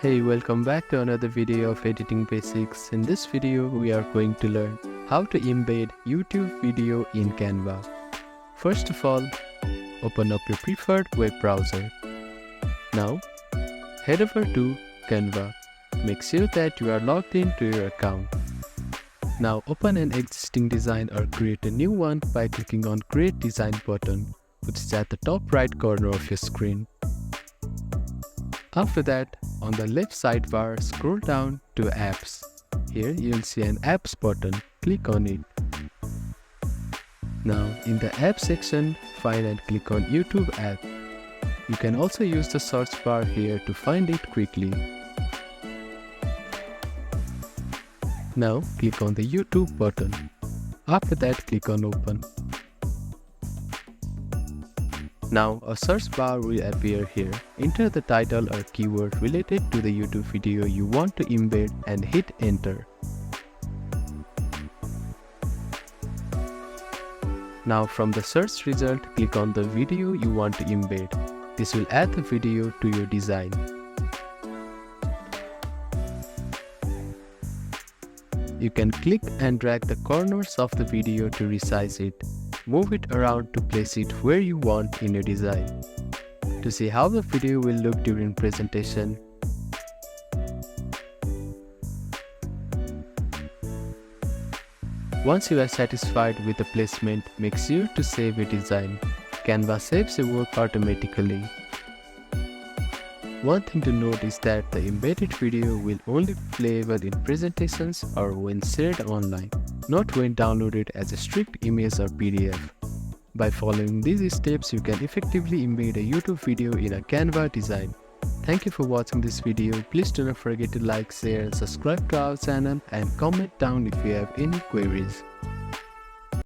Hey, welcome back to another video of editing basics. In this video, we are going to learn how to embed YouTube video in Canva. First of all, open up your preferred web browser. Now, head over to Canva. Make sure that you are logged into your account. Now open an existing design or create a new one by clicking on Create Design button, which is at the top right corner of your screen. After that, on the left sidebar, scroll down to Apps. Here you'll see an Apps button. Click on it. Now in the App section, find and click on YouTube app. You can also use the search bar here to find it quickly. Now click on the YouTube button. After that, click on Open. Now a search bar will appear here. Enter the title or keyword related to the YouTube video you want to embed and hit enter. Now from the search result, click on the video you want to embed. This will add the video to your design. You can click and drag the corners of the video to resize it. Move it around to place it where you want in your design. To see how the video will look during presentation, once you are satisfied with the placement, make sure to save your design. Canva saves your work automatically. One thing to note is that the embedded video will only be playable in presentations or when shared online, not when downloaded as a strict image or PDF. By following these steps, you can effectively embed a YouTube video in a Canva design. Thank you for watching this video. Please do not forget to like, share, and subscribe to our channel and comment down if you have any queries.